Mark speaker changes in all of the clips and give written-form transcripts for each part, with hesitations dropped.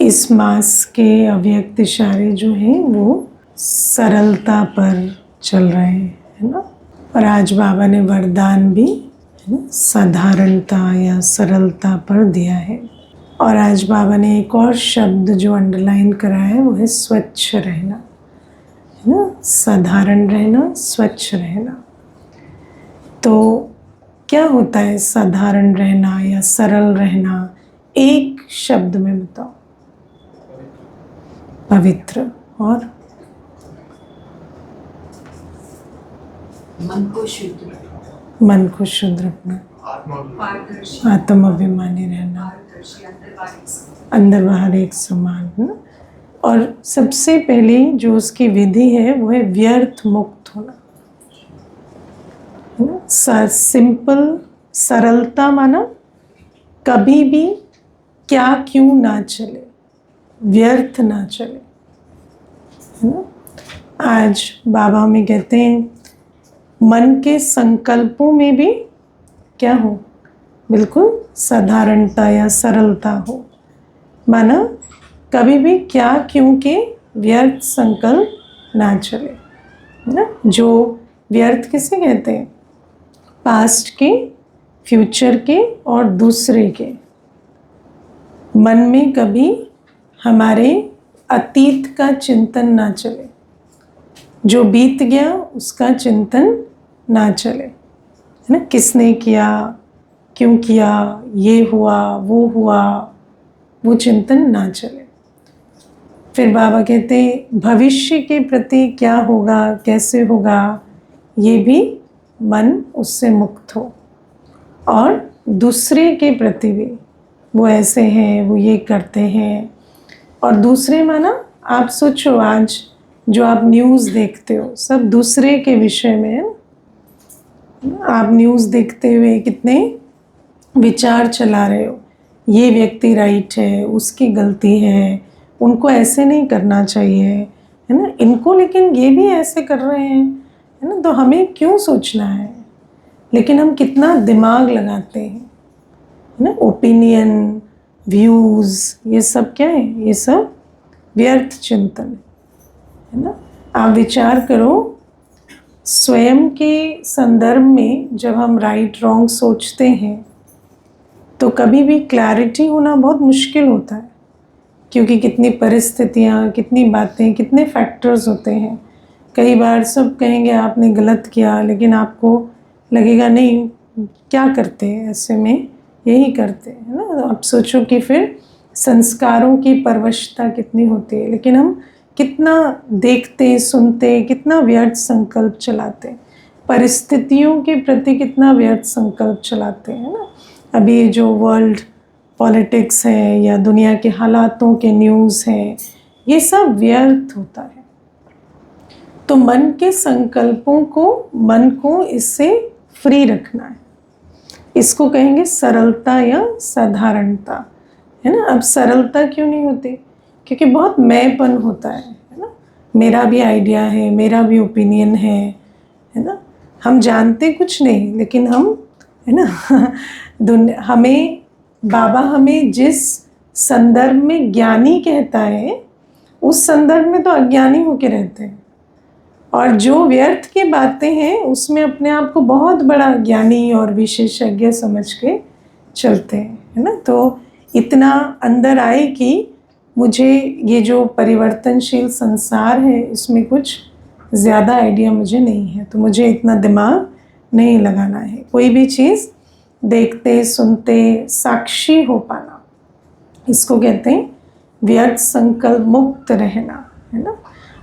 Speaker 1: इस मास के अव्यक्त इशारे जो हैं वो सरलता पर चल रहे हैं, है ना। और आज बाबा ने वरदान भी, है ना, साधारणता या सरलता पर दिया है। और आज बाबा ने एक और शब्द जो अंडरलाइन करा है वो है स्वच्छ रहना, है ना। साधारण रहना, स्वच्छ रहना। तो क्या होता है साधारण रहना या सरल रहना? एक शब्द में बताओ। पवित्र। और
Speaker 2: मन को शुद्ध,
Speaker 1: मन को शुद्ध रखना, आत्म अभिमानी रहना, अंदर बाहर एक समान, है ना। और सबसे पहले जो उसकी विधि है वो है व्यर्थ मुक्त होना, है ना। सिंपल सरलता माना कभी भी क्या क्यों ना चले, व्यर्थ ना चले, है ना। आज बाबा में कहते हैं मन के संकल्पों में भी क्या हो, बिल्कुल साधारणता या सरलता हो। माना कभी भी क्या क्यों के व्यर्थ संकल्प ना चले, है ना। जो व्यर्थ किसे कहते हैं? पास्ट के, फ्यूचर के और दूसरे के। मन में कभी हमारे अतीत का चिंतन ना चले, जो बीत गया उसका चिंतन ना चले, है ना। किसने किया, क्यों किया, ये हुआ, वो चिंतन ना चले। फिर बाबा कहते भविष्य के प्रति क्या होगा, कैसे होगा, ये भी मन उससे मुक्त हो। और दूसरे के प्रति भी, वो ऐसे हैं, वो ये करते हैं। और दूसरे माना आप सोचो आज जो आप न्यूज़ देखते हो सब दूसरे के विषय में है। आप न्यूज़ देखते हुए कितने विचार चला रहे हो, ये व्यक्ति राइट है, उसकी गलती है, उनको ऐसे नहीं करना चाहिए, है ना। इनको लेकिन ये भी ऐसे कर रहे हैं, है ना। तो हमें क्यों सोचना है, लेकिन हम कितना दिमाग लगाते हैं, है ना। ओपिनियन, व्यूज़, ये सब क्या है? ये सब व्यर्थ चिंतन है ना। आप विचार करो स्वयं के संदर्भ में जब हम राइट रॉन्ग सोचते हैं तो कभी भी क्लैरिटी होना बहुत मुश्किल होता है, क्योंकि कितनी परिस्थितियाँ, कितनी बातें, कितने फैक्टर्स होते हैं। कई बार सब कहेंगे आपने गलत किया, लेकिन आपको लगेगा नहीं क्या करते हैं, ऐसे में यही करते हैं, है ना। आप सोचो कि फिर संस्कारों की परवशता कितनी होती है, लेकिन हम कितना देखते, सुनते, कितना व्यर्थ संकल्प चलाते, परिस्थितियों के प्रति कितना व्यर्थ संकल्प चलाते हैं ना। अभी ये जो वर्ल्ड पॉलिटिक्स है या दुनिया के हालातों के न्यूज़ हैं, ये सब व्यर्थ होता है। तो मन के संकल्पों को, मन को इससे फ्री रखना है। इसको कहेंगे सरलता या साधारणता, है ना। अब सरलता क्यों नहीं होती? क्योंकि बहुत मैंपन होता है ना। मेरा भी आइडिया है, मेरा भी ओपिनियन है ना। हम जानते कुछ नहीं, लेकिन हम, है ना, हमें बाबा हमें जिस संदर्भ में ज्ञानी कहता है उस संदर्भ में तो अज्ञानी होके रहते हैं, और जो व्यर्थ की बातें हैं उसमें अपने आप को बहुत बड़ा ज्ञानी और विशेषज्ञ समझ के चलते हैं, है ना। तो इतना अंदर आए कि मुझे ये जो परिवर्तनशील संसार है इसमें कुछ ज़्यादा आइडिया मुझे नहीं है, तो मुझे इतना दिमाग नहीं लगाना है। कोई भी चीज़ देखते, सुनते, साक्षी हो पाना, इसको कहते हैं व्यर्थ संकल्प मुक्त रहना, है ना।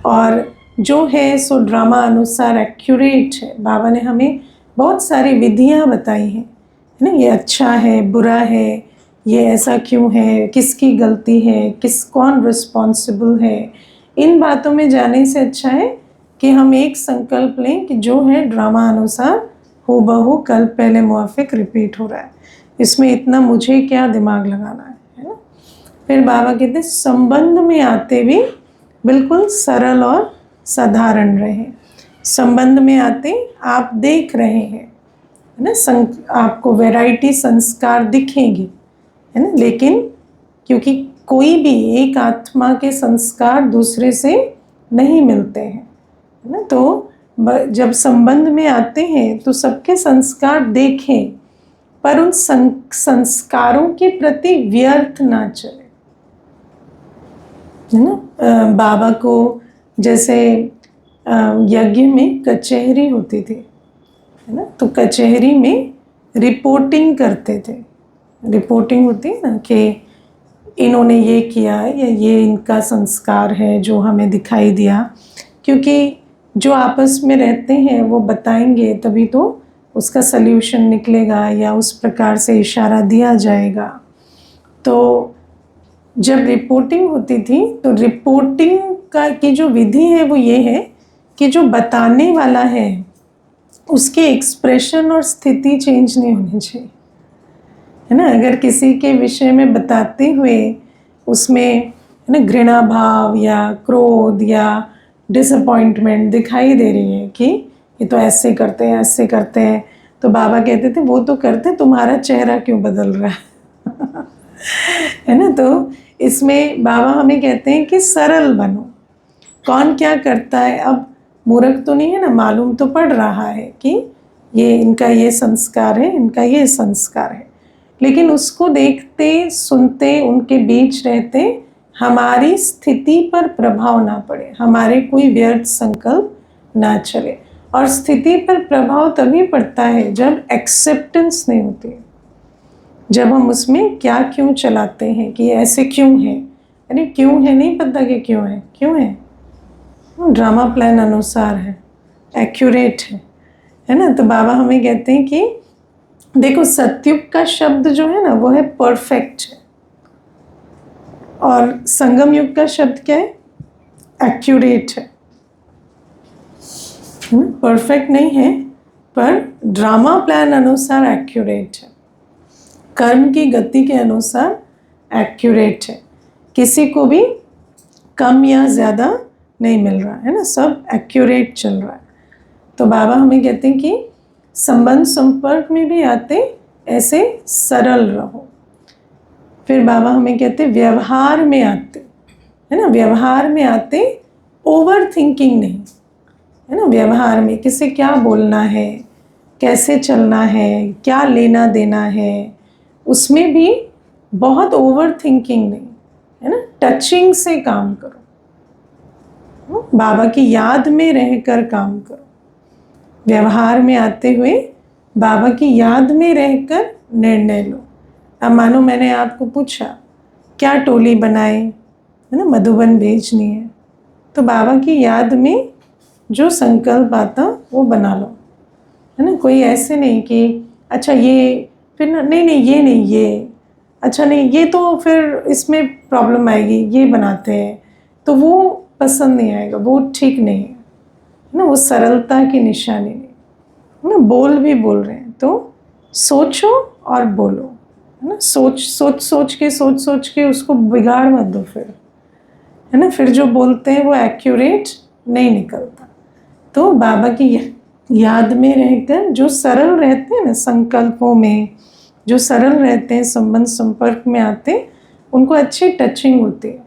Speaker 1: और जो है सो ड्रामा अनुसार एक्यूरेट है। बाबा ने हमें बहुत सारी विधियाँ बताई हैं, है ना। ये अच्छा है, बुरा है, ये ऐसा क्यों है, किसकी गलती है, कौन रिस्पॉन्सिबल है। इन बातों में जाने से अच्छा है कि हम एक संकल्प लें कि जो है ड्रामा अनुसार हूबहू कल पहले मुआफिक रिपीट हो रहा है, इसमें इतना मुझे क्या दिमाग लगाना है ना। फिर बाबा कहते हैं संबंध में आते भी बिल्कुल सरल और साधारण रहे। संबंध में आते आप देख रहे हैं, है ना, आपको वैरायटी संस्कार दिखेंगे, है ना। लेकिन क्योंकि कोई भी एक आत्मा के संस्कार दूसरे से नहीं मिलते हैं, है ना। तो जब संबंध में आते हैं तो सबके संस्कार देखें, पर उन संस्कारों के प्रति व्यर्थ ना चले, है ना। बाबा को जैसे यज्ञ में कचहरी होती थी, है ना, तो कचहरी में रिपोर्टिंग करते थे। रिपोर्टिंग होती है ना कि इन्होंने ये किया या ये इनका संस्कार है जो हमें दिखाई दिया, क्योंकि जो आपस में रहते हैं वो बताएंगे तभी तो उसका सल्यूशन निकलेगा या उस प्रकार से इशारा दिया जाएगा। तो जब रिपोर्टिंग होती थी तो रिपोर्टिंग की जो विधि है वो ये है कि जो बताने वाला है उसके एक्सप्रेशन और स्थिति चेंज नहीं होनी चाहिए, है ना। अगर किसी के विषय में बताते हुए उसमें, है ना, घृणा भाव या क्रोध या डिसअपॉइंटमेंट दिखाई दे रही है कि ये तो ऐसे करते हैं ऐसे करते हैं, तो बाबा कहते थे वो तो करते, तुम्हारा चेहरा क्यों बदल रहा है है ना। तो इसमें बाबा हमें कहते हैं कि सरल बनो। कौन क्या करता है, अब मूर्ख तो नहीं है ना, मालूम तो पड़ रहा है कि ये इनका ये संस्कार है, इनका ये संस्कार है, लेकिन उसको देखते सुनते उनके बीच रहते हमारी स्थिति पर प्रभाव ना पड़े, हमारे कोई व्यर्थ संकल्प ना चले। और स्थिति पर प्रभाव तभी पड़ता है जब एक्सेप्टेंस नहीं होती, जब हम उसमें क्या क्यों चलाते हैं कि ऐसे क्यों है, अरे क्यों है नहीं पता कि क्यों है, ड्रामा प्लान अनुसार है, एक्यूरेट है ना। तो बाबा हमें कहते हैं कि देखो सत्युग का शब्द जो है ना वो है परफेक्ट है, और संगम युग का शब्द क्या है, एक्यूरेट है ना। परफेक्ट नहीं है पर ड्रामा प्लान अनुसार एक्यूरेट है, कर्म की गति के अनुसार एक्यूरेट है, किसी को भी कम या ज़्यादा नहीं मिल रहा है ना, सब एक्यूरेट चल रहा है। तो बाबा हमें कहते हैं कि संबंध संपर्क में भी आते ऐसे सरल रहो। फिर बाबा हमें कहते व्यवहार में आते, है ना, व्यवहार में आते ओवर थिंकिंग नहीं, है ना। व्यवहार में किसे क्या बोलना है, कैसे चलना है, क्या लेना देना है, उसमें भी बहुत ओवर थिंकिंग नहीं, है ना। टचिंग से काम करो, बाबा की याद में रहकर काम करो। व्यवहार में आते हुए बाबा की याद में रहकर निर्णय लो। अब मानो मैंने आपको पूछा क्या टोली बनाए, है ना, मधुबन भेजनी है, तो बाबा की याद में जो संकल्प आता वो बना लो, है ना। कोई ऐसे नहीं कि अच्छा ये फिर नहीं ये नहीं ये, अच्छा नहीं ये तो फिर इसमें प्रॉब्लम आएगी, ये बनाते हैं तो वो पसंद नहीं आएगा, वो ठीक नहीं है ना, वो सरलता की निशानी नहीं है ना। बोल भी बोल रहे हैं तो सोचो और बोलो, है ना। सोच के उसको बिगाड़ मत दो फिर, है ना। फिर जो बोलते हैं वो एक्यूरेट नहीं निकलता। तो बाबा की याद में रहकर जो सरल रहते हैं ना, संकल्पों में जो सरल रहते हैं, संबंध संपर्क में आते, उनको अच्छी टचिंग होती है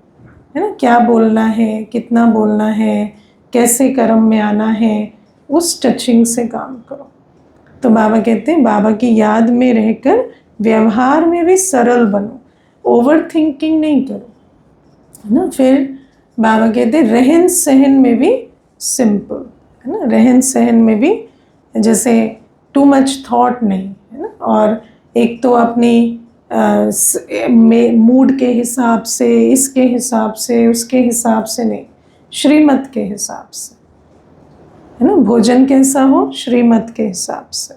Speaker 1: ना। क्या बोलना है, कितना बोलना है, कैसे कर्म में आना है, उस टचिंग से काम करो। तो बाबा कहते हैं बाबा की याद में रहकर व्यवहार में भी सरल बनो, ओवर थिंकिंग नहीं करो, है ना। फिर बाबा कहते हैं रहन सहन में भी सिंपल, है ना। रहन सहन में भी जैसे टू मच थॉट नहीं, है ना। और एक तो अपनी मूड के हिसाब से, इसके हिसाब से, उसके हिसाब से नहीं, श्रीमत के हिसाब से, है ना। भोजन कैसा हो, श्रीमत के हिसाब से,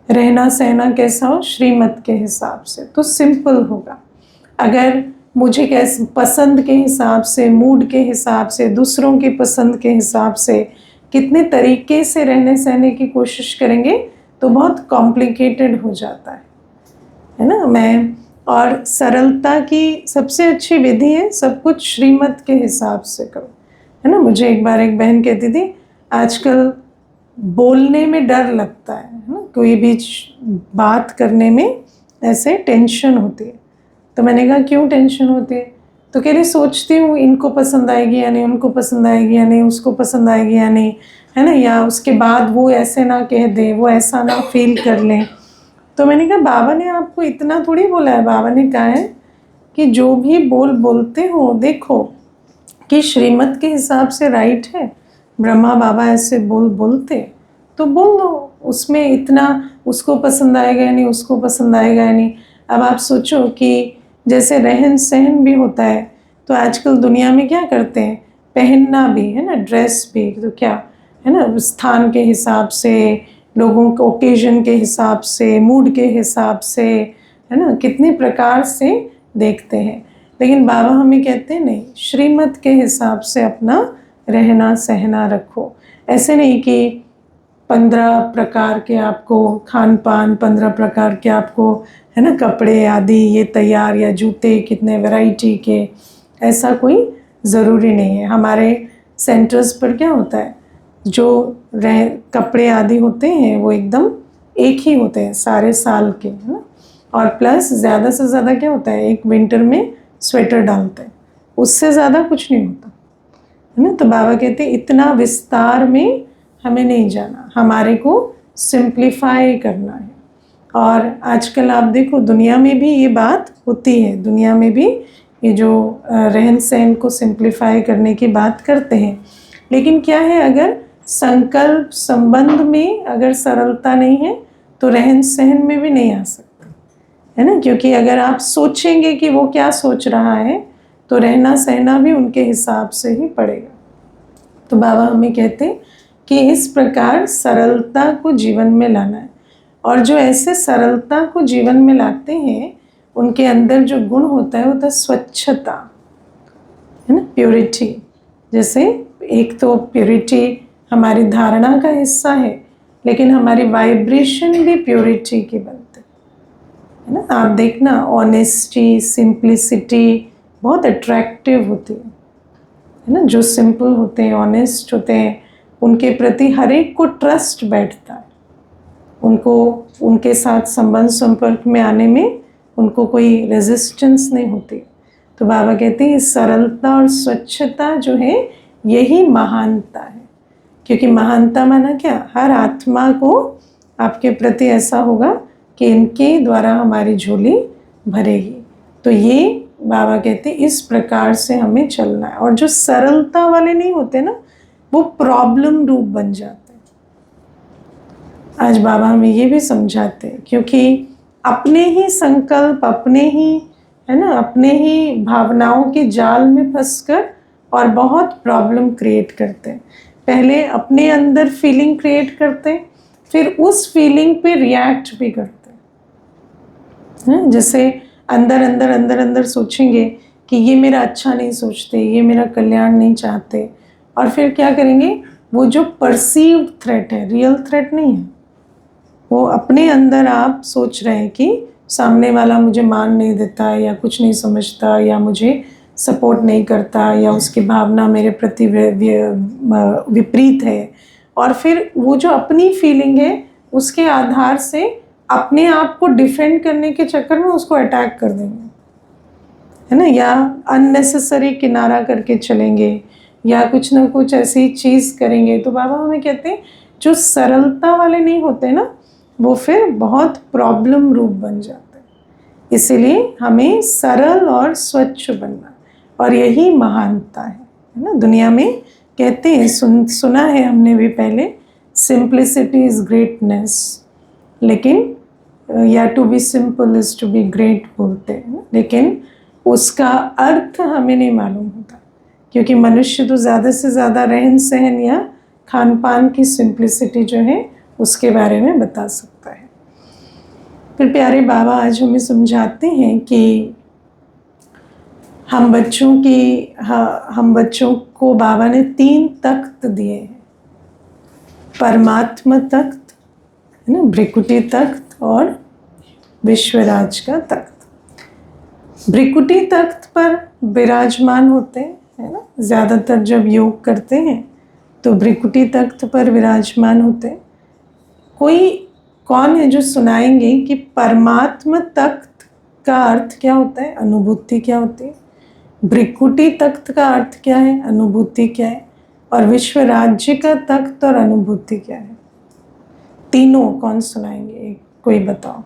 Speaker 1: रहना सहना कैसा हो, श्रीमत के हिसाब से, तो सिंपल होगा। अगर मुझे कैसे पसंद के हिसाब से, मूड के हिसाब से, दूसरों की पसंद के हिसाब से कितने तरीके से रहने सहने की कोशिश करेंगे तो बहुत कॉम्प्लिकेटेड हो जाता है ना। और सरलता की सबसे अच्छी विधि है सब कुछ श्रीमत के हिसाब से करो, है ना। मुझे एक बार एक बहन कहती थी आजकल बोलने में डर लगता है ना, कोई भी बात करने में ऐसे टेंशन होती है। तो मैंने कहा क्यों टेंशन होती है, तो कह रही सोचती हूँ इनको पसंद आएगी या नहीं, उनको पसंद आएगी या नहीं, उसको पसंद आएगी या नहीं, है ना, या उसके बाद वो ऐसे ना कह दे, वो ऐसा ना फील कर लें। तो मैंने कहा बाबा ने आपको इतना थोड़ी बोला है। बाबा ने कहा है कि जो भी बोलते हो देखो कि श्रीमत के हिसाब से राइट है, ब्रह्मा बाबा ऐसे बोलते तो बोल दो, उसमें इतना उसको पसंद आएगा या नहीं, उसको पसंद आएगा या नहीं। अब आप सोचो कि जैसे रहन सहन भी होता है, तो आजकल दुनिया में क्या करते हैं, पहनना भी है ना, ड्रेस भी, तो क्या है ना, स्थान के हिसाब से, लोगों के ओकेजन के हिसाब से, मूड के हिसाब से, है ना, कितने प्रकार से देखते हैं। लेकिन बाबा हमें कहते हैं नहीं, श्रीमत के हिसाब से अपना रहना सहना रखो। ऐसे नहीं कि 15 प्रकार के आपको खान पान, 15 प्रकार के आपको है ना कपड़े आदि ये तैयार, या जूते कितने वैरायटी के, ऐसा कोई ज़रूरी नहीं है। हमारे सेंटर्स पर क्या होता है, जो कपड़े आदि होते हैं वो एकदम एक ही होते हैं सारे साल के, है ना, और प्लस ज़्यादा से ज़्यादा क्या होता है, एक विंटर में स्वेटर डालते हैं, उससे ज़्यादा कुछ नहीं होता, है ना। तो बाबा कहते हैं इतना विस्तार में हमें नहीं जाना, हमारे को सिंप्लीफाई करना है। और आजकल आप देखो दुनिया में भी ये बात होती है, दुनिया में भी ये जो रहन सहन को सिंप्लीफाई करने की बात करते हैं। लेकिन क्या है, अगर संकल्प संबंध में अगर सरलता नहीं है तो रहन सहन में भी नहीं आ सकता, है ना। क्योंकि अगर आप सोचेंगे कि वो क्या सोच रहा है तो रहना सहना भी उनके हिसाब से ही पड़ेगा। तो बाबा हमें कहते हैं कि इस प्रकार सरलता को जीवन में लाना है। और जो ऐसे सरलता को जीवन में लाते हैं उनके अंदर जो गुण होता है वो होता है स्वच्छता, है ना, प्योरिटी। जैसे एक तो प्योरिटी हमारी धारणा का हिस्सा है, लेकिन हमारी वाइब्रेशन भी प्योरिटी की बनती है ना। आप देखना ऑनेस्टी, सिंप्लिसिटी बहुत अट्रैक्टिव होती है ना। जो सिंपल होते हैं, ऑनेस्ट होते हैं, उनके प्रति हर एक को ट्रस्ट बैठता है, उनको उनके साथ संबंध संपर्क में आने में उनको कोई रेजिस्टेंस नहीं होती। तो बाबा कहते हैं सरलता और स्वच्छता जो है यही महानता है। क्योंकि महानता माना क्या, हर आत्मा को आपके प्रति ऐसा होगा कि इनके द्वारा हमारी झोली भरेगी। तो ये बाबा कहते हैं इस प्रकार से हमें चलना है। और जो सरलता वाले नहीं होते ना, वो प्रॉब्लम रूप बन जाते हैं। आज बाबा हमें ये भी समझाते हैं, क्योंकि अपने ही संकल्प, अपने ही है ना, अपने ही भावनाओं के जाल में फंसकर और बहुत प्रॉब्लम क्रिएट करते हैं। पहले अपने अंदर फीलिंग क्रिएट करते हैं, फिर उस फीलिंग पे रिएक्ट भी करते हैं। जैसे अंदर अंदर अंदर अंदर सोचेंगे कि ये मेरा अच्छा नहीं सोचते, ये मेरा कल्याण नहीं चाहते, और फिर क्या करेंगे, वो जो परसीव्ड थ्रेट है, रियल थ्रेट नहीं है, वो अपने अंदर आप सोच रहे हैं कि सामने वाला मुझे मान नहीं देता, या कुछ नहीं समझता, या मुझे सपोर्ट नहीं करता, या उसकी भावना मेरे प्रति विपरीत है। और फिर वो जो अपनी फीलिंग है उसके आधार से अपने आप को डिफेंड करने के चक्कर में उसको अटैक कर देंगे, है ना, या अननेसेसरी किनारा करके चलेंगे, या कुछ ना कुछ ऐसी चीज़ करेंगे। तो बाबा हमें कहते हैं जो सरलता वाले नहीं होते ना, वो फिर बहुत प्रॉब्लम रूप बन जाते हैं। इसीलिए हमें सरल और स्वच्छ बनना, और यही महानता है ना। दुनिया में कहते हैं, सुना है हमने भी पहले, सिंप्लिसिटी इज़ ग्रेटनेस, लेकिन या to be simple is to be great बोलते हैं ना, लेकिन उसका अर्थ हमें नहीं मालूम होता। क्योंकि मनुष्य तो ज़्यादा से ज़्यादा रहन सहन या खान पान की सिंप्लिसिटी जो है उसके बारे में बता सकता है। फिर प्यारे बाबा आज हमें समझाते हैं कि हम बच्चों को बाबा ने 3 तख्त दिए हैं, परमात्मा तख्त, है ना, भ्रिकुटी तख्त और विश्वराज का तख्त। भ्रिकुटी तख्त पर विराजमान होते हैं, है ना, ज़्यादातर जब योग करते हैं तो भ्रिकुटी तख्त पर विराजमान होते हैं। कोई कौन है जो सुनाएंगे कि परमात्मा तख्त का अर्थ क्या होता है, अनुभूति क्या होती है, भृकुटी तख्त का अर्थ क्या है, अनुभूति क्या है, और विश्व राज्य का तख्त और अनुभूति क्या है? तीनों कौन सुनाएंगे, एक कोई बताओ।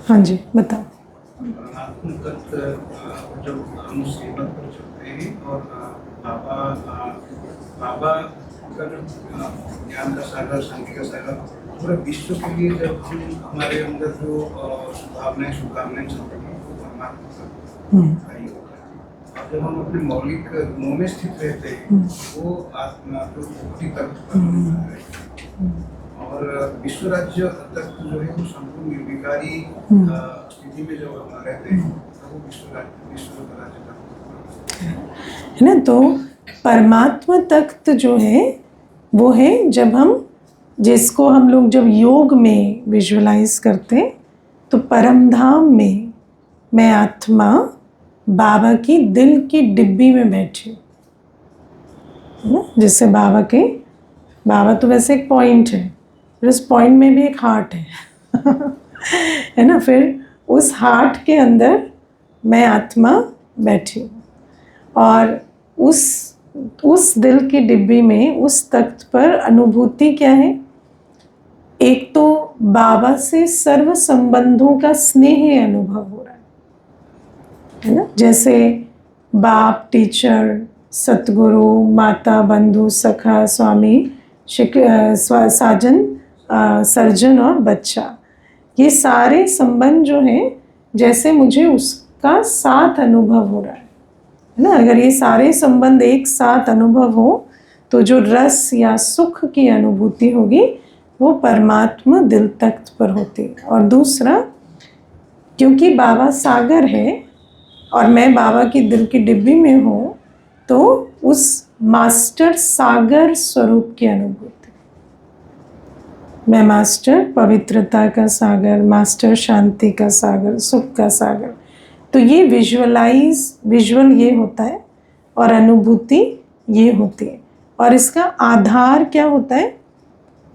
Speaker 1: हाँ जी बताओ।
Speaker 2: परमात्मा तत्व जब हम सेवा कर सकते हैं और बाबा का जो ज्ञान का सागर, शांति का सागर, पूरे विश्व के लिए जब हम हमारे अंदर जो भावनाएं, शुभकामनाएं चलती हैं वो परमात्मा का ही होता है। और जब हम अपने मौलिक गुणों में स्थित रहते हैं वो आत्मा जो मुक्ति तत्व है। और विश्व राज्य तत्व जो है वो संपूर्ण निर्विकारी स्थिति में जब हम रहते हैं तो वो विश्व राज्य तत्व
Speaker 1: है ना। तो परमात्मा तख्त जो है वो है जब हम, जिसको हम लोग जब योग में विजुअलाइज करते हैं, तो परम धाम में मैं आत्मा बाबा की दिल की डिब्बी में बैठी है ना। जैसे बाबा तो वैसे एक पॉइंट है, फिर उस पॉइंट में भी एक हार्ट है है ना। फिर उस हार्ट के अंदर मैं आत्मा बैठी हूँ, और उस दिल की डिब्बी में, उस तख्त पर अनुभूति क्या है? एक तो बाबा से सर्व संबंधों का स्नेह अनुभव हो रहा है ना। जैसे बाप, टीचर, सतगुरु, माता, बंधु, सखा, स्वामी, साजन, सर्जन और बच्चा, ये सारे संबंध जो हैं जैसे मुझे उसका साथ अनुभव हो रहा है ना। अगर ये सारे संबंध एक साथ अनुभव हो तो जो रस या सुख की अनुभूति होगी वो परमात्मा दिल तख्त पर होती है। और दूसरा, क्योंकि बाबा सागर है और मैं बाबा की दिल की डिब्बी में हूँ, तो उस मास्टर सागर स्वरूप की अनुभूति, मैं मास्टर पवित्रता का सागर, मास्टर शांति का सागर, सुख का सागर। तो ये विजुअल ये होता है और अनुभूति ये होती है। और इसका आधार क्या होता है?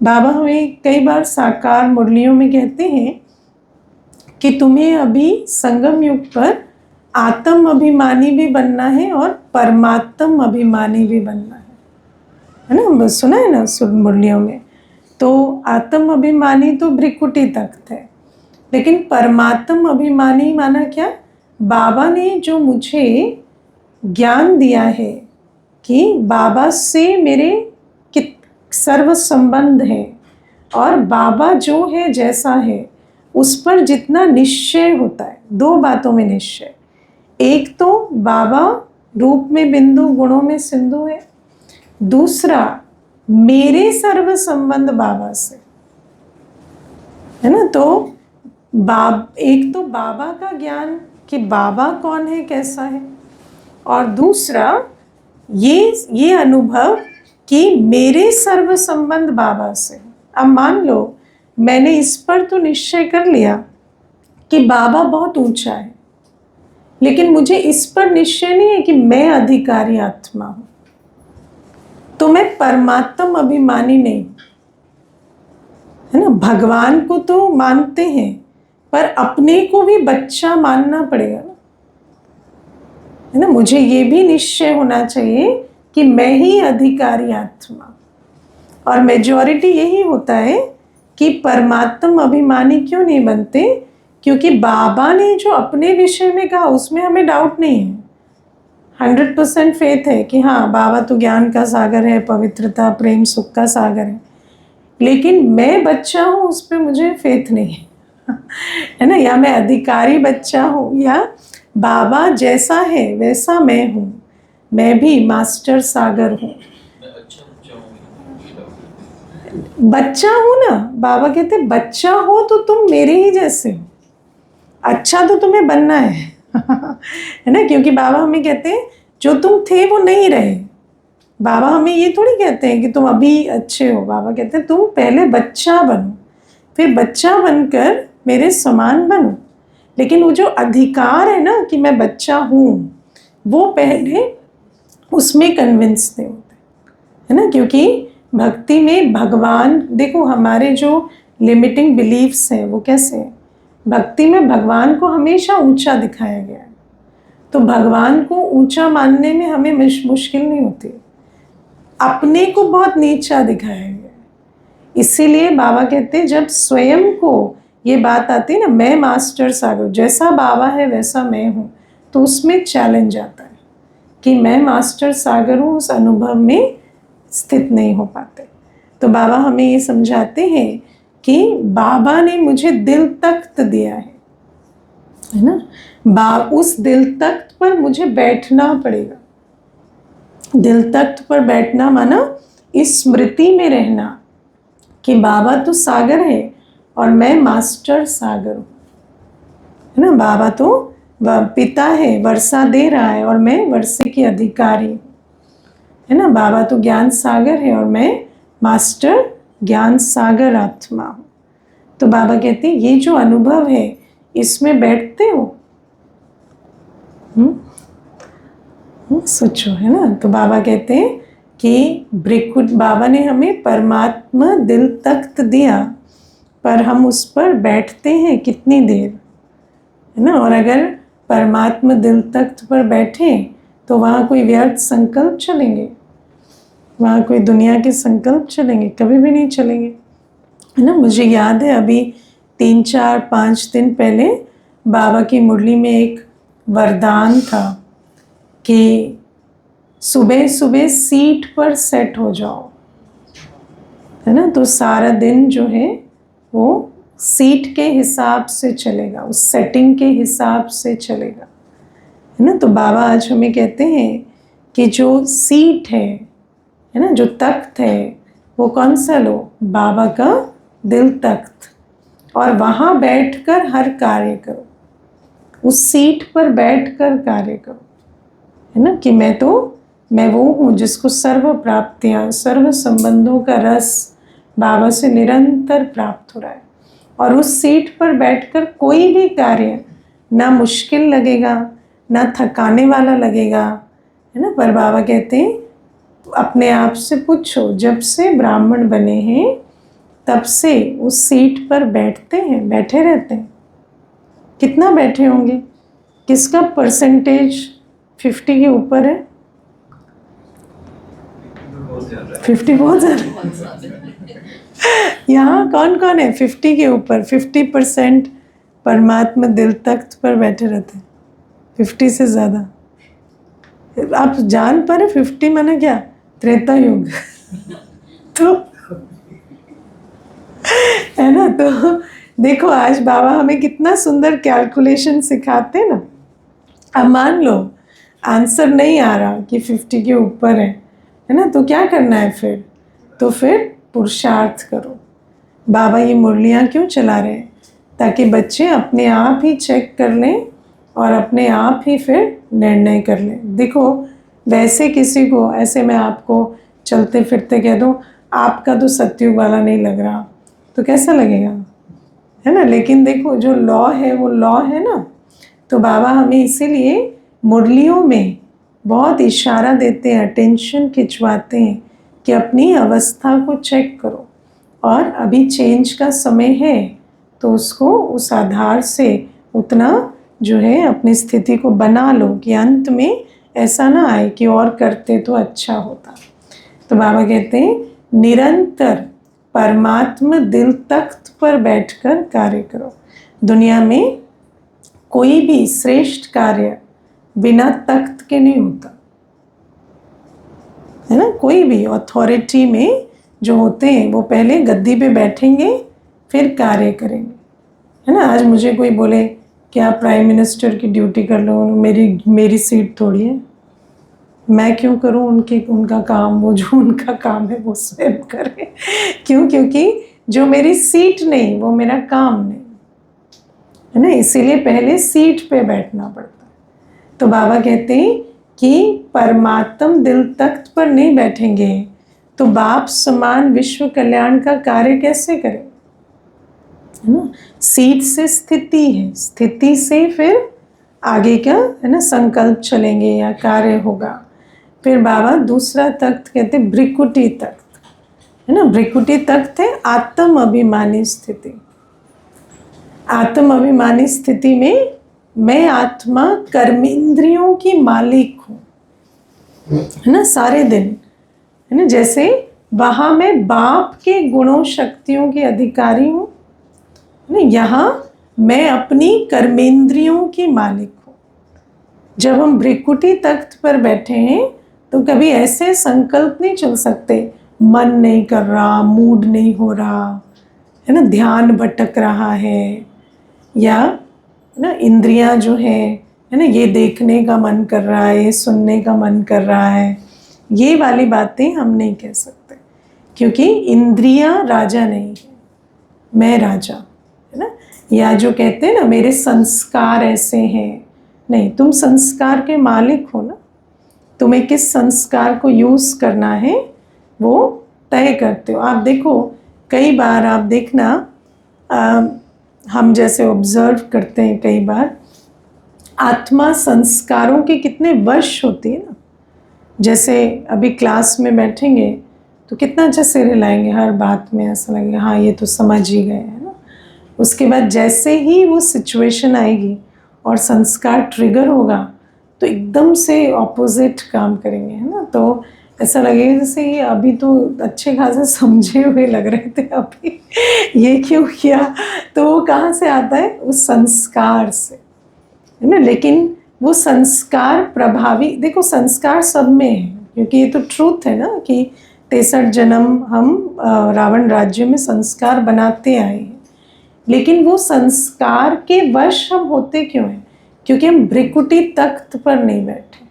Speaker 1: बाबा हमें कई बार साकार मुरलियों में कहते हैं कि तुम्हें अभी संगम युग पर आत्म अभिमानी भी बनना है और परमात्म अभिमानी भी बनना है ना। बस सुना है ना मुरलियों में। तो आत्म अभिमानी तो भृकुटी तख्त है, लेकिन परमात्म अभिमानी माना क्या? बाबा ने जो मुझे ज्ञान दिया है कि बाबा से मेरे सर्व संबंध है और बाबा जो है जैसा है उस पर जितना निश्चय होता है, दो बातों में निश्चय। एक तो बाबा रूप में बिंदु, गुणों में सिंधु है। दूसरा, मेरे सर्व संबंध बाबा से है ना। तो एक तो बाबा का ज्ञान कि बाबा कौन है, कैसा है, और दूसरा ये अनुभव कि मेरे सर्व संबंध बाबा से। अब मान लो मैंने इस पर तो निश्चय कर लिया कि बाबा बहुत ऊंचा है, लेकिन मुझे इस पर निश्चय नहीं है कि मैं अधिकारी आत्मा हूं, तो मैं परमात्म अभिमानी नहीं, है ना। भगवान को तो मानते हैं पर अपने को भी बच्चा मानना पड़ेगा ना, है ना। मुझे ये भी निश्चय होना चाहिए कि मैं ही अधिकारी आत्मा। और मेजॉरिटी यही होता है कि परमात्म अभिमानी क्यों नहीं बनते? क्योंकि बाबा ने जो अपने विषय में कहा उसमें हमें डाउट नहीं है, 100% फेथ है कि हाँ बाबा तो ज्ञान का सागर है, पवित्रता, प्रेम, सुख का सागर है। लेकिन मैं बच्चा हूँ उस पर मुझे फेथ नहीं है ना। या मैं अधिकारी बच्चा हूँ, या बाबा जैसा है वैसा मैं हूँ, मैं भी मास्टर सागर हूँ। बच्चा हूँ ना, बाबा कहते बच्चा हो तो तुम मेरे ही जैसे हो, अच्छा तो तुम्हें बनना है है ना। क्योंकि बाबा हमें कहते हैं जो तुम थे वो नहीं रहे। बाबा हमें ये थोड़ी कहते हैं कि तुम अभी अच्छे हो, बाबा कहते हैं तुम पहले बच्चा बनो, फिर बच्चा बनकर मेरे समान बनो। लेकिन वो जो अधिकार है ना कि मैं बच्चा हूँ, वो पहले उसमें कन्विंस नहीं होते, है ना। क्योंकि भक्ति में भगवान, देखो हमारे जो लिमिटिंग बिलीव्स हैं वो कैसे हैं भक्ति में भगवान को हमेशा ऊंचा दिखाया गया है, तो भगवान को ऊंचा मानने में हमें मुश्किल नहीं होती, अपने को बहुत नीचा दिखाया गया है। इसीलिए बाबा कहते हैं जब स्वयं को ये बात आती है ना, मैं मास्टर सागर, जैसा बाबा है वैसा मैं हूँ, तो उसमें चैलेंज आता है कि मैं मास्टर सागर हूँ, उस अनुभव में स्थित नहीं हो पाते। तो बाबा हमें ये समझाते हैं कि बाबा ने मुझे दिल तख्त दिया है ना, उस दिल तख्त पर मुझे बैठना पड़ेगा। दिल तख्त पर बैठना माना इस स्मृति में रहना कि बाबा तो सागर है और मैं मास्टर सागर हूँ, है ना। बाबा तो पिता है, वर्षा दे रहा है और मैं वर्षे की अधिकारी हूँ, है ना। बाबा तो ज्ञान सागर है और मैं मास्टर ज्ञान सागर आत्मा हूँ। तो बाबा कहते हैं ये जो अनुभव है इसमें बैठते हो, सोचो, है ना। तो बाबा कहते हैं कि बाबा ने हमें परमात्मा दिल तख्त दिया, पर हम उस पर बैठते हैं कितनी देर, है ना। और अगर परमात्मा दिल तख्त पर बैठे तो वहाँ कोई व्यर्थ संकल्प चलेंगे, वहाँ कोई दुनिया के संकल्प चलेंगे? कभी भी नहीं चलेंगे, है ना। मुझे याद है अभी 3-4-5 दिन पहले बाबा की मुरली में एक वरदान था कि सुबह सुबह सीट पर सेट हो जाओ, है ना। तो सारा दिन जो है वो सीट के हिसाब से चलेगा, उस सेटिंग के हिसाब से चलेगा, है ना। तो बाबा आज हमें कहते हैं कि जो सीट है ना, जो तख्त है, वो कौन सा लो? बाबा का दिल तख्त, और वहाँ बैठकर हर कार्य करो, उस सीट पर बैठकर कार्य करो, है ना। कि मैं वो हूँ जिसको सर्व प्राप्तियाँ, सर्व संबंधों का रस बाबा से निरंतर प्राप्त हो रहा है, और उस सीट पर बैठकर कोई भी कार्य ना मुश्किल लगेगा ना थकाने वाला लगेगा, है ना। पर बाबा कहते हैं अपने आप से पूछो, जब से ब्राह्मण बने हैं तब से उस सीट पर बैठते हैं, बैठे रहते हैं? कितना बैठे होंगे? किसका परसेंटेज 50 के ऊपर है? 50 बहुत ज़्यादा। यहाँ कौन कौन है 50 के ऊपर? 50% परमात्मा दिल तख्त पर बैठे रहते हैं, 50 से ज़्यादा। आप जान पा रहे 50 माने क्या? त्रेता युग। तो है ना। तो देखो आज बाबा हमें कितना सुंदर कैलकुलेशन सिखाते हैं ना। अब मान लो आंसर नहीं आ रहा कि 50 के ऊपर है ना, तो क्या करना है फिर? तो फिर पुरुषार्थ करो। बाबा ये मुरलियाँ क्यों चला रहे हैं? ताकि बच्चे अपने आप ही चेक कर लें और अपने आप ही फिर निर्णय कर लें। देखो वैसे किसी को ऐसे मैं आपको चलते फिरते कह दूँ आपका तो सत्युग वाला नहीं लग रहा, तो कैसा लगेगा, है ना। लेकिन देखो जो लॉ है वो लॉ है ना। तो बाबा हमें इसीलिए मुरलियों में बहुत इशारा देते हैं, अटेंशन खिंचवाते हैं कि अपनी अवस्था को चेक करो, और अभी चेंज का समय है तो उसको उस आधार से उतना जो है अपनी स्थिति को बना लो कि अंत में ऐसा ना आए कि और करते तो अच्छा होता। तो बाबा कहते हैं निरंतर परमात्मा दिल तख्त पर बैठकर कार्य करो। दुनिया में कोई भी श्रेष्ठ कार्य बिना तख्त के नहीं होता, है ना। कोई भी अथॉरिटी में जो होते हैं वो पहले गद्दी पे बैठेंगे फिर कार्य करेंगे, है ना। आज मुझे कोई बोले कि आप प्राइम मिनिस्टर की ड्यूटी कर लो, मेरी सीट थोड़ी है, मैं क्यों करूं उनका काम? वो जो उनका काम है वो स्वयं करें। क्यों? क्योंकि जो मेरी सीट नहीं वो मेरा काम नहीं, है ना। इसीलिए पहले सीट पे बैठना पड़ता है। तो बाबा कहते हैं कि परमात्म दिल तख्त पर नहीं बैठेंगे तो बाप समान विश्व कल्याण का कार्य कैसे करें, है ना। सीट से स्थिति है, स्थिति से फिर आगे का, है ना, संकल्प चलेंगे या कार्य होगा। फिर बाबा दूसरा तख्त कहते हैं भ्रिकुटी तख्त, है ना। भ्रिकुटी तख्त है आत्म अभिमानी स्थिति, आत्म अभिमानी स्थिति में मैं आत्मा कर्मेंद्रियों की मालिक हूँ, है ना, सारे दिन, है ना। जैसे वहाँ मैं बाप के गुणों शक्तियों की अधिकारी हूँ, है ना, यहाँ मैं अपनी कर्मेंद्रियों की मालिक हूँ। जब हम भ्रिकुटी तख्त पर बैठे हैं तो कभी ऐसे संकल्प नहीं चल सकते, मन नहीं कर रहा, मूड नहीं हो रहा, है ना, ध्यान भटक रहा है, या ना इंद्रियां जो है ना, ये देखने का मन कर रहा है, ये सुनने का मन कर रहा है, ये वाली बातें हम नहीं कह सकते, क्योंकि इंद्रियां राजा नहीं है, मैं राजा, है ना। या जो कहते हैं ना मेरे संस्कार ऐसे हैं, नहीं, तुम संस्कार के मालिक हो ना, तुम्हें किस संस्कार को यूज़ करना है वो तय करते हो। आप देखो, कई बार आप देखना, हम जैसे ऑब्जर्व करते हैं, कई बार आत्मा संस्कारों के कितने वश होती है ना। जैसे अभी क्लास में बैठेंगे तो कितना अच्छा सिर हिलाएंगे, हर बात में ऐसा लगेगा हाँ ये तो समझ ही गए, है ना। उसके बाद जैसे ही वो सिचुएशन आएगी और संस्कार ट्रिगर होगा तो एकदम से ऑपोजिट काम करेंगे, है ना। तो ऐसा लगेगा जैसे ये अभी तो अच्छे खासे समझे हुए लग रहे थे, अभी ये क्यों किया। तो वो कहाँ से आता है, उस संस्कार से, है ना। लेकिन वो संस्कार प्रभावी, देखो संस्कार सब में है, क्योंकि ये तो ट्रूथ है ना कि 63 जन्म हम रावण राज्य में संस्कार बनाते आए हैं। लेकिन वो संस्कार के वश हम होते क्यों हैं, क्योंकि हम भ्रिकुटी तख्त पर नहीं बैठे।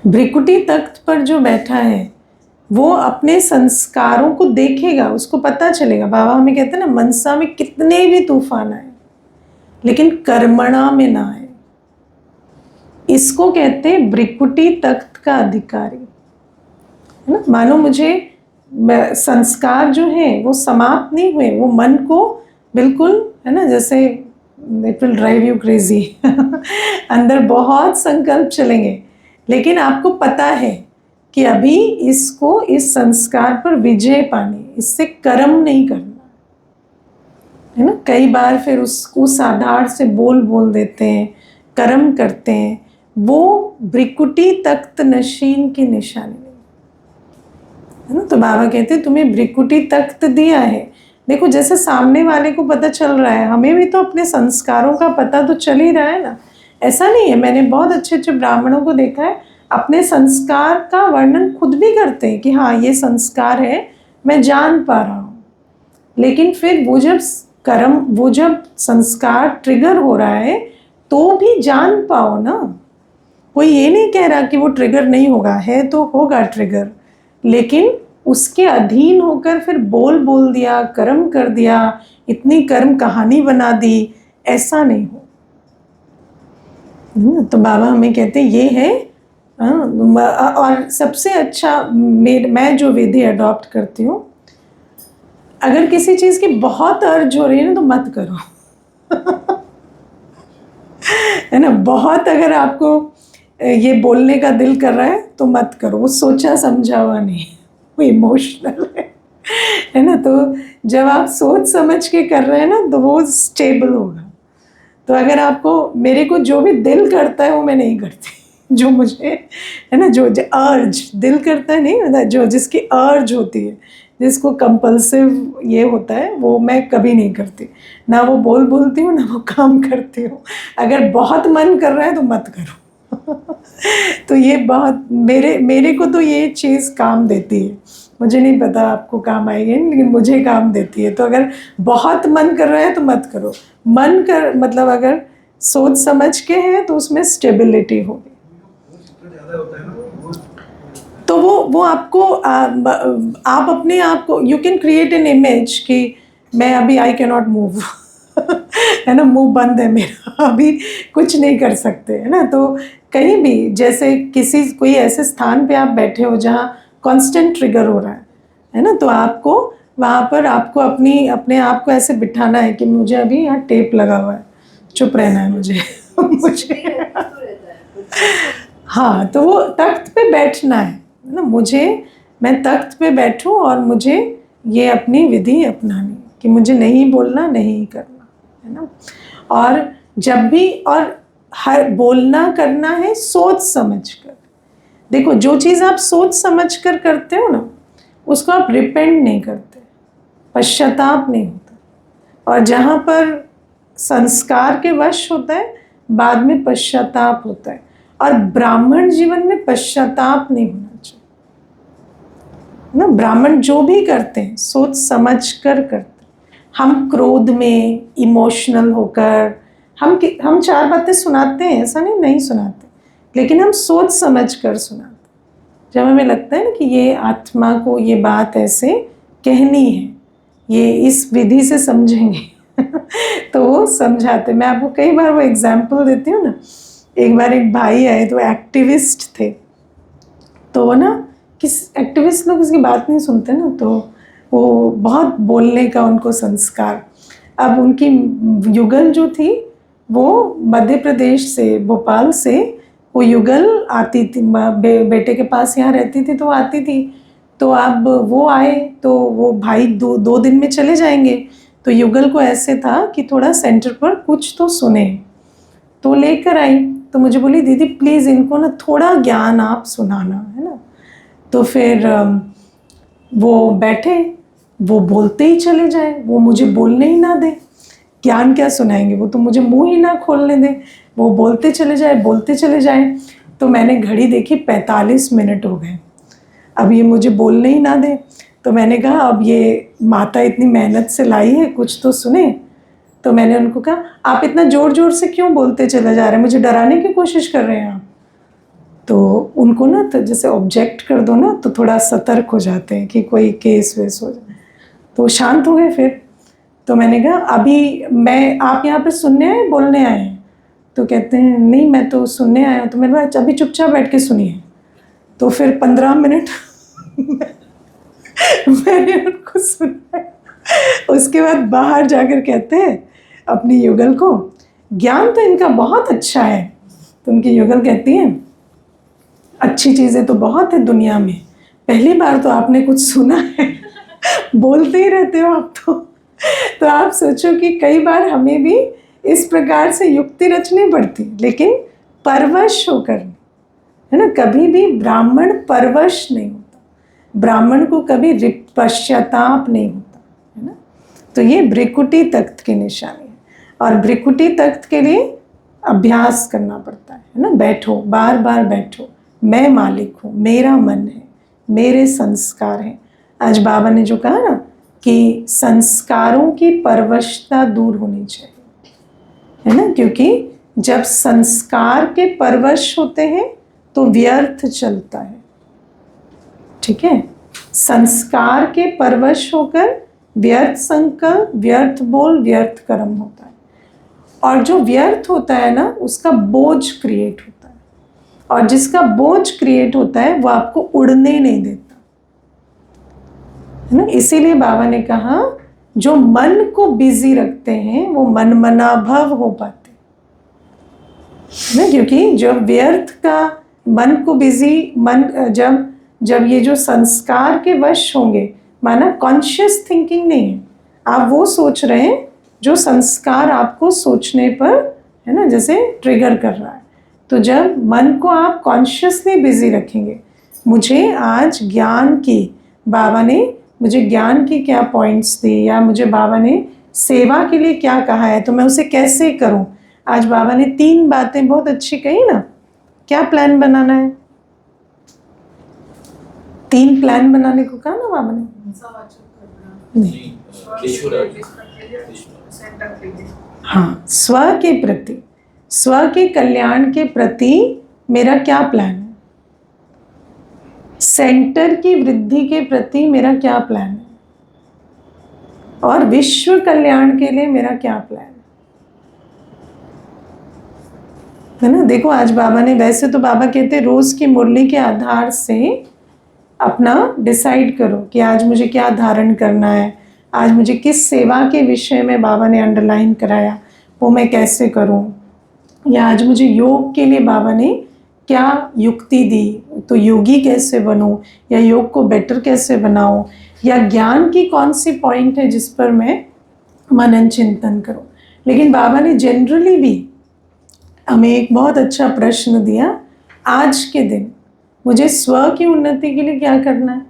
Speaker 1: भ्रिकुटी तख्त पर जो बैठा है वो अपने संस्कारों को देखेगा, उसको पता चलेगा। बाबा हमें कहते हैं ना, मनसा में कितने भी तूफान आए लेकिन कर्मणा में ना आए। इसको कहते हैं भ्रिकुटी तख्त का अधिकारी, है ना। मानो मुझे संस्कार जो है वो समाप्त नहीं हुए, वो मन को बिल्कुल, है ना, जैसे it will drive you crazy अंदर बहुत संकल्प चलेंगे, लेकिन आपको पता है कि अभी इसको, इस संस्कार पर विजय पानी, इससे कर्म नहीं करना, है ना। कई बार फिर उस आधार से बोल देते हैं, कर्म करते हैं, वो भ्रिकुटी तख्त नशीन की निशानी, है ना। तो बाबा कहते हैं तुम्हें भ्रिकुटी तख्त दिया है। देखो जैसे सामने वाले को पता चल रहा है, हमें भी तो अपने संस्कारों का पता तो चल ही रहा है ना। ऐसा नहीं है, मैंने बहुत अच्छे अच्छे ब्राह्मणों को देखा है, अपने संस्कार का वर्णन खुद भी करते हैं कि हाँ ये संस्कार है, मैं जान पा रहा हूँ। लेकिन फिर वो जब कर्म, वो जब संस्कार ट्रिगर हो रहा है तो भी जान पाओ ना। कोई ये नहीं कह रहा कि वो ट्रिगर नहीं होगा, है तो होगा ट्रिगर, लेकिन उसके अधीन होकर फिर बोल दिया, कर्म कर दिया, इतनी कर्म कहानी बना दी, ऐसा नहीं हो। तो बाबा हमें कहते ये है। और सबसे अच्छा मैं जो विधि अडॉप्ट करती हूँ, अगर किसी चीज़ की बहुत अर्ज हो रही है ना तो मत करो है ना। बहुत अगर आपको ये बोलने का दिल कर रहा है तो मत करो, वो सोचा समझा हुआ नहीं, वो इमोशनल है ना। तो जब आप सोच समझ के कर रहे हैं ना तो वो स्टेबल होगा। तो अगर आपको, मेरे को जो भी दिल करता है वो मैं नहीं करती, जो मुझे, है ना, जो अर्ज दिल करता है नहीं, जो जिसकी अर्ज होती है, जिसको कंपल्सिव ये होता है, वो मैं कभी नहीं करती। ना वो बोलती हूँ, ना वो काम करती हूँ। अगर बहुत मन कर रहा है तो मत करो तो ये बहुत मेरे को तो ये चीज़ काम देती है। मुझे नहीं पता आपको काम आएगी, लेकिन मुझे काम देती है। तो अगर बहुत मन कर रहा है तो मत करो। मन कर मतलब अगर सोच समझ के है तो उसमें स्टेबिलिटी होगी। तो वो आपको आप अपने आप को, you can create an image कि मैं अभी आई कैन नॉट मूव है ना, मुंह बंद है मेरा, अभी कुछ नहीं कर सकते, है ना। तो कहीं भी जैसे कोई ऐसे स्थान पे आप बैठे हो जहाँ कांस्टेंट ट्रिगर हो रहा है ना, तो आपको वहाँ पर आपको अपने आप को ऐसे बिठाना है कि मुझे अभी यहाँ टेप लगा हुआ है, चुप रहना है मुझे मुझे हाँ, तो वो तख्त पे बैठना है ना, मैं तख्त पे बैठूं और मुझे ये अपनी विधि अपनानी है। कि मुझे नहीं बोलना, नहीं करना, है ना। और जब भी, और हर बोलना करना है सोच समझ कर। देखो, जो चीज़ आप सोच समझ कर करते हो ना, उसको आप रिपेंट नहीं करते, पश्चाताप नहीं होता। और जहाँ पर संस्कार के वश होता है, बाद में पश्चाताप होता है। और ब्राह्मण जीवन में पश्चाताप नहीं होना चाहिए ना। ब्राह्मण जो भी करते हैं सोच समझ कर करते हैं। हम क्रोध में इमोशनल होकर हम 4 बातें सुनाते हैं, ऐसा नहीं सुनाते, लेकिन हम सोच समझ कर सुनाते हैं। जब हमें लगता है ना कि ये आत्मा को ये बात ऐसे कहनी है, ये इस विधि से समझेंगे तो वो समझाते। मैं आपको कई बार वो एग्जाम्पल देती हूँ ना। एक बार एक भाई आए, तो एक्टिविस्ट थे, तो वो ना, किस एक्टिविस्ट लोग इसकी बात नहीं सुनते ना, तो वो बहुत बोलने का उनको संस्कार। अब उनकी युगल जो थी वो मध्य प्रदेश से, भोपाल से वो युगल आती थी, बेटे के पास यहाँ रहती थी, तो वो आती थी। तो अब वो आए, तो वो भाई 2 दिन में चले जाएंगे, तो युगल को ऐसे था कि थोड़ा सेंटर पर कुछ तो सुने, तो लेकर आई। तो मुझे बोली, दीदी प्लीज़ इनको ना थोड़ा ज्ञान आप सुनाना, है ना। तो फिर वो बैठे, वो बोलते ही चले जाए, वो मुझे बोलने ही ना दे। ज्ञान क्या सुनाएंगे, वो तो मुझे मुंह ही ना खोलने दे, वो बोलते चले जाए, बोलते चले जाए। तो मैंने घड़ी देखी, 45 मिनट हो गए, अब ये मुझे बोलने ही ना दे। तो मैंने कहा, अब ये माता इतनी मेहनत से लाई है, कुछ तो सुने। तो मैंने उनको कहा, आप इतना ज़ोर ज़ोर से क्यों बोलते चले जा रहे हैं, मुझे डराने की कोशिश कर रहे हैं आप। तो उनको ना, तो जैसे ऑब्जेक्ट कर दो ना, तो थोड़ा सतर्क हो जाते हैं कि कोई केस वेस हो जाए, तो शांत हो गए फिर। तो मैंने कहा, अभी आप यहाँ पे सुनने आए, बोलने आए हैं? तो कहते हैं, नहीं मैं तो सुनने आया हूँ। तो मैंने कहा, अभी चुपचाप बैठ के सुनिए। तो फिर 15 मिनट मैंने उनको सुना। उसके बाद बाहर जाकर कहते हैं अपनी युगल को, ज्ञान तो इनका बहुत अच्छा है। तो उनकी युगल कहती है, अच्छी चीज़ें तो बहुत है दुनिया में, पहली बार तो आपने कुछ सुना है बोलते ही रहते हो आप तो आप सोचो कि कई बार हमें भी इस प्रकार से युक्ति रचनी पड़ती, लेकिन परवश होकर, है ना। कभी भी ब्राह्मण परवश नहीं होता, ब्राह्मण को कभी पश्चाताप नहीं होता, है ना। तो ये भ्रिकुटी तख्त की निशानी है। और भ्रिकुटी तख्त के लिए अभ्यास करना पड़ता है ना। बैठो, बार बार बैठो, मैं मालिक हूँ, मेरा मन है, मेरे संस्कार हैं। आज बाबा ने जो कहा ना कि संस्कारों की परवशता दूर होनी चाहिए, है ना। क्योंकि जब संस्कार के परवश होते हैं तो व्यर्थ चलता है, ठीक है। संस्कार के परवश होकर व्यर्थ संकल्प, व्यर्थ बोल, व्यर्थ कर्म होता है। और जो व्यर्थ होता है ना, उसका बोझ क्रिएट होता है, और जिसका बोझ क्रिएट होता है वो आपको उड़ने नहीं देता, है ना। इसीलिए बाबा ने कहा, जो मन को बिजी रखते हैं वो मनमनाभव हो पाते हैं ना। क्योंकि जब व्यर्थ का मन को बिजी, मन जब ये जो संस्कार के वश होंगे, माना कॉन्शियस थिंकिंग नहीं है, आप वो सोच रहे हैं जो संस्कार आपको सोचने पर, है ना, जैसे ट्रिगर कर रहा है। तो जब मन को आप कॉन्शियसली बिजी रखेंगे, मुझे आज ज्ञान की, बाबा ने मुझे ज्ञान की क्या पॉइंट्स दी, या मुझे बाबा ने सेवा के लिए क्या कहा है, तो मैं उसे कैसे करूं। आज बाबा ने 3 बातें बहुत अच्छी कही ना। क्या प्लान बनाना है? 3 प्लान बनाने को कहा ना बाबा ने। नहीं, हाँ, स्व के प्रति, स्व के कल्याण के प्रति मेरा क्या प्लान है, सेंटर की वृद्धि के प्रति मेरा क्या प्लान है, और विश्व कल्याण के लिए मेरा क्या प्लान है ना। देखो, आज बाबा ने, वैसे तो बाबा कहते रोज की मुरली के आधार से अपना डिसाइड करो कि आज मुझे क्या धारण करना है, आज मुझे किस सेवा के विषय में बाबा ने अंडरलाइन कराया वो मैं कैसे करूं, या आज मुझे योग के लिए बाबा ने क्या युक्ति दी, तो योगी कैसे बनूं, या योग को बेटर कैसे बनाऊं, या ज्ञान की कौन सी पॉइंट है जिस पर मैं मनन चिंतन करूं। लेकिन बाबा ने जनरली भी हमें एक बहुत अच्छा प्रश्न दिया, आज के दिन मुझे स्व की उन्नति के लिए क्या करना है,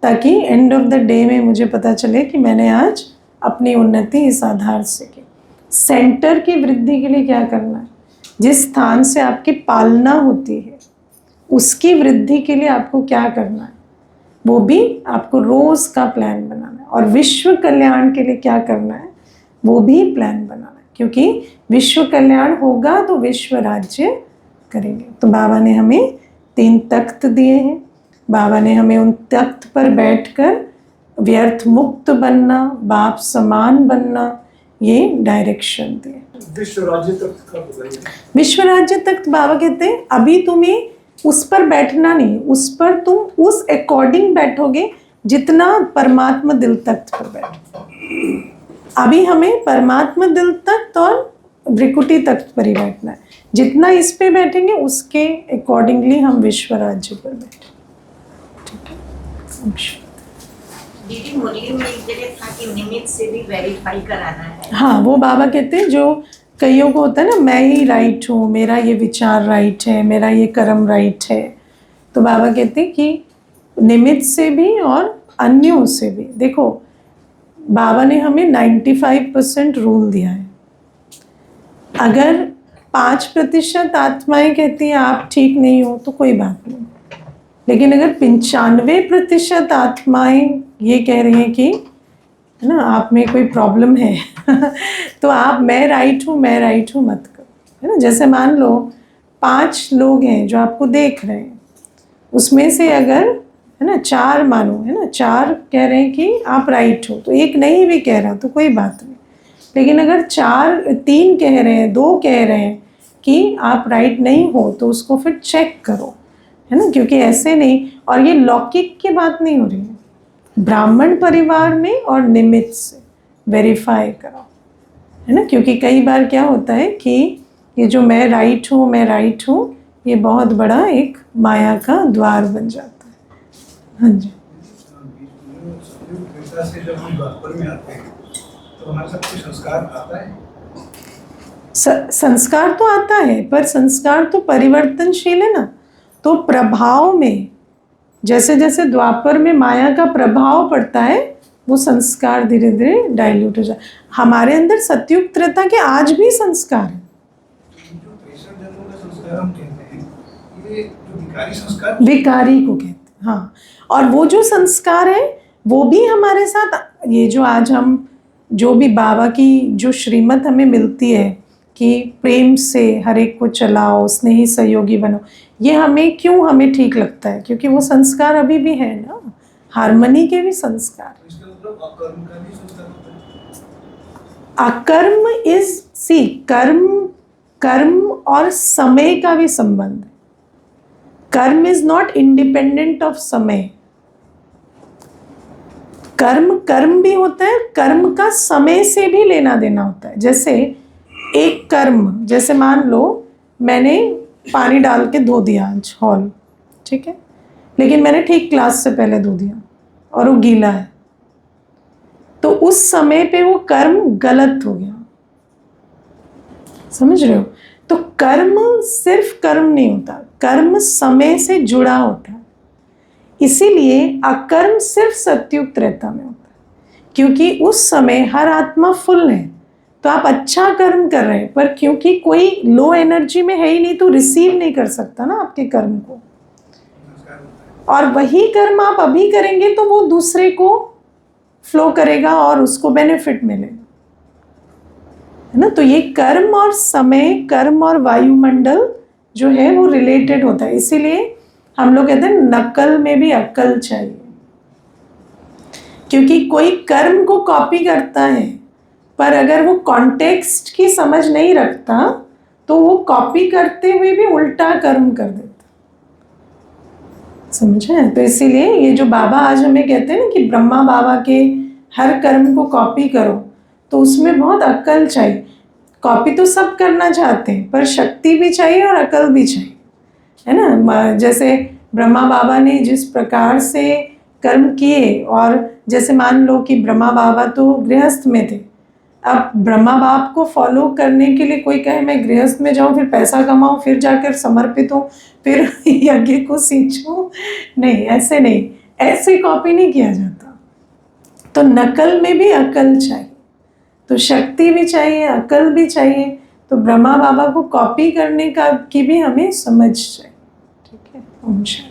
Speaker 1: ताकि एंड ऑफ द डे में मुझे पता चले कि मैंने आज अपनी उन्नति इस आधार से की। सेंटर की वृद्धि के लिए क्या करना है, जिस स्थान से आपकी पालना होती है उसकी वृद्धि के लिए आपको क्या करना है, वो भी आपको रोज का प्लान बनाना है। और विश्व कल्याण के लिए क्या करना है, वो भी प्लान बनाना है, क्योंकि विश्व कल्याण होगा तो विश्व राज्य करेंगे। तो बाबा ने हमें 3 तख्त दिए हैं। बाबा ने हमें उन तख्त पर बैठकर व्यर्थ मुक्त बनना, बाप समान बनना, ये डायरेक्शन दिए।
Speaker 2: विश्व राज्य तख्त का बताइए।
Speaker 1: विश्व राज्य तख्त बाबा कहते हैं अभी तुम्हें उस पर बैठना नहीं, उस पर तुम उस अकॉर्डिंग बैठोगे जितना परमात्मा दिल तख्त पर बैठो। अभी हमें परमात्मा दिल तख्त और भ्रिकुटी तख्त पर ही बैठना है। जितना इस पे बैठेंगे उसके अकॉर्डिंगली हम विश्व राज्य पर बैठेंगे।
Speaker 3: दीदी मुरली में एक जगह था कि निमित्त से भी वेरीफाई कराना है।
Speaker 1: हाँ, वो बाबा कहते हैं जो कईयों को होता है ना, मैं ही राइट हूँ, मेरा ये विचार राइट है, मेरा ये कर्म राइट है। तो बाबा कहते हैं कि निमित्त से भी और अन्यों से भी। देखो बाबा ने हमें 95% रूल दिया है। अगर 5% आत्माएं कहती हैं आप ठीक नहीं हो तो कोई बात नहीं, लेकिन अगर 95% आत्माएं ये कह रही हैं कि है ना आप में कोई प्रॉब्लम है तो आप मैं राइट हूँ मत करो, है ना। जैसे मान लो 5 लोग हैं जो आपको देख रहे हैं, उसमें से अगर है ना 4 मानो, है ना 4 कह रहे हैं कि आप राइट हो, तो एक नहीं भी कह रहा तो कोई बात नहीं। लेकिन अगर 3 कह रहे हैं, 2 कह रहे हैं कि आप राइट नहीं हो, तो उसको फिर चेक करो, है ना। क्योंकि ऐसे नहीं, और ये लौकिक की बात नहीं हो रही है, ब्राह्मण परिवार में और निमित्त से वेरीफाई करो, है ना। क्योंकि कई बार क्या होता है कि ये जो मैं राइट हूँ ये बहुत बड़ा एक माया का द्वार बन जाता है। हाँ जी।
Speaker 2: से जब हम द्वापर में आते हैं तो हमारे साथ कोई संस्कार आता है?
Speaker 1: संस्कार तो आता है, पर संस्कार तो परिवर्तनशील है ना। तो प्रभाव में जैसे जैसे द्वापर में माया का प्रभाव पड़ता है, वो संस्कार धीरे धीरे डाइल्यूट हो जाए। हमारे अंदर सतयुग त्रेता के आज भी संस्कार है।
Speaker 2: जो 63 जन्मों का संस्कार हम कहते हैं, ये जो विकारी संस्कार,
Speaker 1: विकारी को कहते हैं, हाँ। और वो जो संस्कार है वो भी हमारे साथ, ये जो आज हम जो भी बाबा की जो श्रीमत हमें मिलती है कि प्रेम से हर एक को चलाओ, स्नेही सहयोगी बनो, ये हमें ठीक लगता है, क्योंकि वो संस्कार अभी भी है ना, हार्मनी के भी संस्कार।
Speaker 2: इसका मतलब अकर्म का भी संस्कार होता है।
Speaker 1: अकर्म इज कर्म और समय का भी संबंध है। कर्म इज नॉट इंडिपेंडेंट ऑफ समय। कर्म भी होता है, कर्म का समय से भी लेना देना होता है। जैसे एक कर्म, जैसे मान लो मैंने पानी डाल के धो दिया आज हॉल, ठीक है, लेकिन मैंने ठीक क्लास से पहले धो दिया और वो गीला है, तो उस समय पे वो कर्म गलत हो गया। समझ रहे हो? तो कर्म सिर्फ कर्म नहीं होता, कर्म समय से जुड़ा होता है। इसीलिए अकर्म सिर्फ सतयुग त्रेता में होता है, क्योंकि उस समय हर आत्मा फुल है, तो आप अच्छा कर्म कर रहे हैं, पर क्योंकि कोई लो एनर्जी में है ही नहीं, तो रिसीव नहीं कर सकता ना आपके कर्म को। और वही कर्म आप अभी करेंगे तो वो दूसरे को फ्लो करेगा और उसको बेनिफिट मिलेगा, है ना। तो ये कर्म और समय, कर्म और वायुमंडल जो है वो रिलेटेड होता है। इसीलिए हम लोग कहते हैं नकल में भी अक्ल चाहिए, क्योंकि कोई कर्म को कॉपी करता है, पर अगर वो कॉन्टेक्स्ट की समझ नहीं रखता तो वो कॉपी करते हुए भी उल्टा कर्म कर देता। समझे? तो इसीलिए ये जो बाबा आज हमें कहते हैं ना कि ब्रह्मा बाबा के हर कर्म को कॉपी करो, तो उसमें बहुत अक्ल चाहिए। कॉपी तो सब करना चाहते हैं, पर शक्ति भी चाहिए और अक्ल भी चाहिए, है ना। जैसे ब्रह्मा बाबा ने जिस प्रकार से कर्म किए और जैसे मान लो कि ब्रह्मा बाबा तो गृहस्थ में थे, अब ब्रह्मा बाप को फॉलो करने के लिए कोई कहे मैं गृहस्थ में जाऊं, फिर पैसा कमाऊं, फिर जाकर समर्पित हूँ, फिर यज्ञ को सींचूं, नहीं, ऐसे नहीं, ऐसे कॉपी नहीं किया जाता। तो नकल में भी अकल चाहिए, तो शक्ति भी चाहिए, अकल भी चाहिए। तो ब्रह्मा बाबा को कॉपी करने का की भी हमें समझ चाहिए। ठीक है, ओम शांति।